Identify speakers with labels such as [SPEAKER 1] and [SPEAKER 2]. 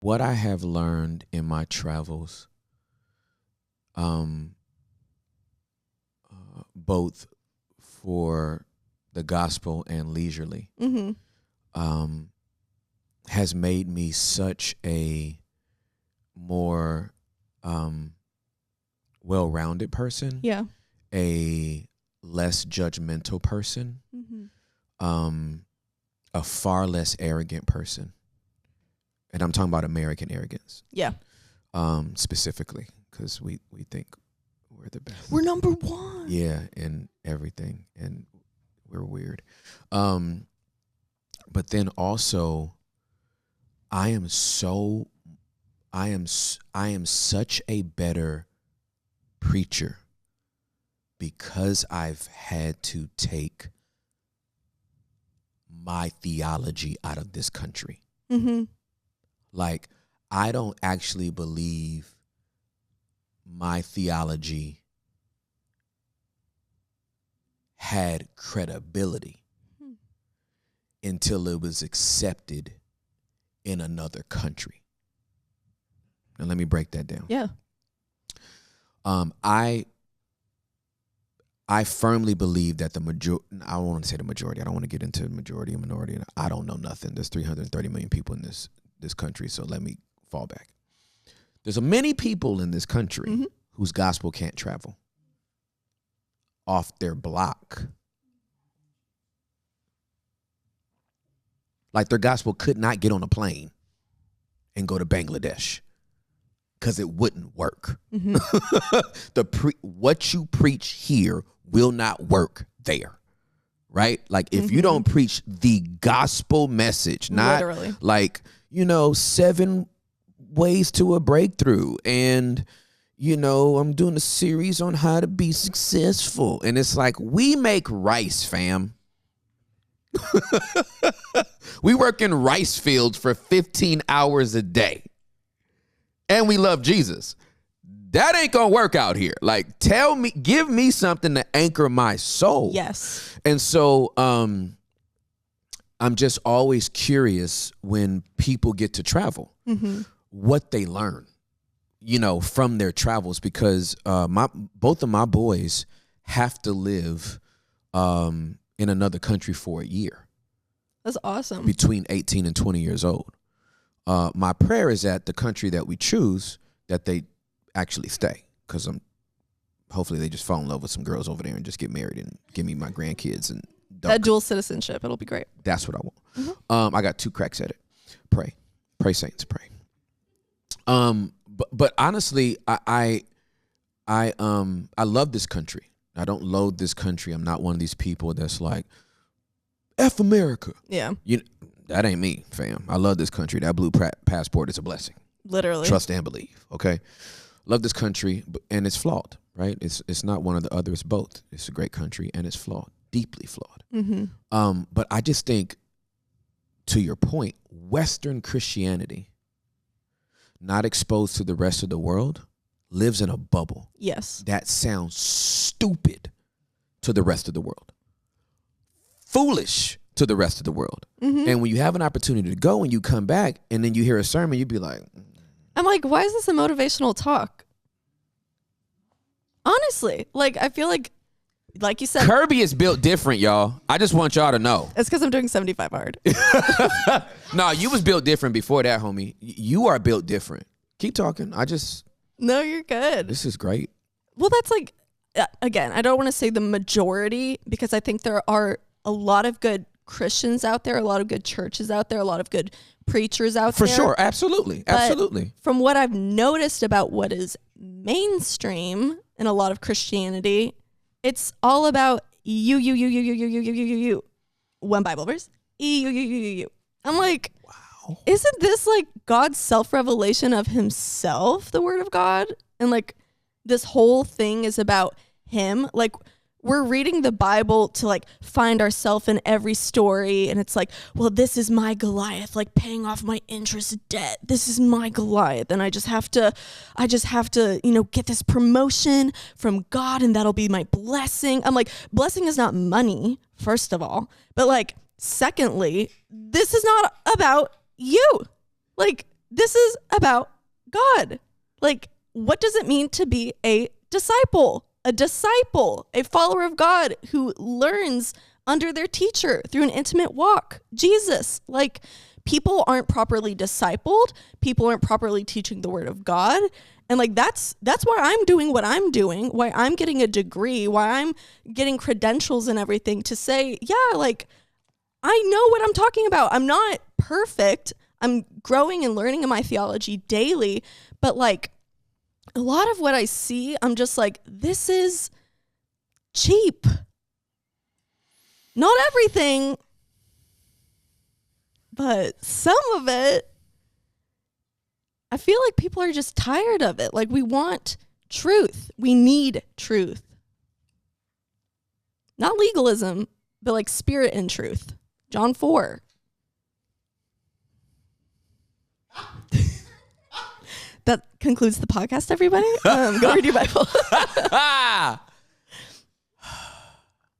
[SPEAKER 1] what I have learned in my travels, both for the gospel and leisurely, has made me such a more well-rounded person.
[SPEAKER 2] Yeah.
[SPEAKER 1] A less judgmental person. A far less arrogant person. And I'm talking about American arrogance.
[SPEAKER 2] Yeah.
[SPEAKER 1] Specifically, because we think we're the best.
[SPEAKER 2] We're number one.
[SPEAKER 1] Yeah, in everything, and we're weird. But then also, I am such a better preacher because I've had to take my theology out of this country. Like, I don't actually believe my theology had credibility until it was accepted in another country. Now, let me break that down.
[SPEAKER 2] Yeah.
[SPEAKER 1] I firmly believe that I don't want to say the majority. I don't want to get into majority and minority. I don't know nothing. There's 330 million people in this country, so let me fall back. There's many people in this country whose gospel can't travel off their block. Like, their gospel could not get on a plane and go to Bangladesh because it wouldn't work. What you preach here will not work there. Right? Like, if you don't preach the gospel message, not
[SPEAKER 2] literally,
[SPEAKER 1] like, 7 ways to a breakthrough, and I'm doing a series on how to be successful, and it's like, we make rice, fam. We work in rice fields for 15 hours a day, and we love Jesus. That ain't gonna work out here. Like, give me something to anchor my soul.
[SPEAKER 2] Yes.
[SPEAKER 1] And so I'm just always curious when people get to travel, what they learn, from their travels, because both of my boys have to live in another country for a year.
[SPEAKER 2] That's awesome.
[SPEAKER 1] Between 18 and 20 years old. My prayer is that the country that we choose, that they actually stay, because hopefully they just fall in love with some girls over there and just get married and give me my grandkids and
[SPEAKER 2] that dual citizenship. It'll be great.
[SPEAKER 1] That's what I want. I got 2 cracks at it. Pray, saints, pray. But honestly, I love this country. I don't loathe this country. I'm not one of these people that's like, F America.
[SPEAKER 2] Yeah.
[SPEAKER 1] That ain't me, fam. I love this country. That blue passport is a blessing.
[SPEAKER 2] Literally.
[SPEAKER 1] Trust and believe. Okay. Love this country, and it's flawed, right? It's not one or the other. It's both. It's a great country, and it's flawed, deeply flawed. But I just think, to your point, Western Christianity, not exposed to the rest of the world, lives in a bubble.
[SPEAKER 2] Yes.
[SPEAKER 1] That sounds stupid to the rest of the world. Foolish to the rest of the world. And when you have an opportunity to go and you come back and then you hear a sermon, you'd be like,
[SPEAKER 2] I'm like, why is this a motivational talk? Honestly, like, I feel like you said,
[SPEAKER 1] Kirby is built different, y'all. I just want y'all to know.
[SPEAKER 2] It's because I'm doing 75 hard.
[SPEAKER 1] No, you was built different before that, homie. You are built different. Keep talking.
[SPEAKER 2] No, you're good.
[SPEAKER 1] This is great.
[SPEAKER 2] Well, that's like, again, I don't want to say the majority, because I think there are a lot of good Christians out there, a lot of good churches out there, a lot of good preachers out there.
[SPEAKER 1] For sure. Absolutely. Absolutely.
[SPEAKER 2] From what I've noticed about what is mainstream in a lot of Christianity, it's all about you. One Bible verse. You. I'm like, wow. Isn't this like God's self-revelation of himself, the word of God? And like, this whole thing is about him. Like, we're reading the Bible to like find ourselves in every story. And it's like, well, this is my Goliath, like paying off my interest debt. This is my Goliath. And I just have to, get this promotion from God, and that'll be my blessing. I'm like, blessing is not money, first of all. But like, secondly, this is not about you. Like, this is about God. Like, what does it mean to be a disciple? A disciple, a follower of God who learns under their teacher through an intimate walk, Jesus. Like, people aren't properly discipled. People aren't properly teaching the word of God. And like, that's why I'm doing what I'm doing, why I'm getting a degree, why I'm getting credentials and everything to say, yeah, like, I know what I'm talking about. I'm not perfect. I'm growing and learning in my theology daily. But like, a lot of what I see, I'm just like, this is cheap. Not everything, but some of it. I feel like people are just tired of it. Like, we want truth. We need truth. Not legalism, but like spirit and truth. John 4. That concludes the podcast, everybody. Go read your Bible.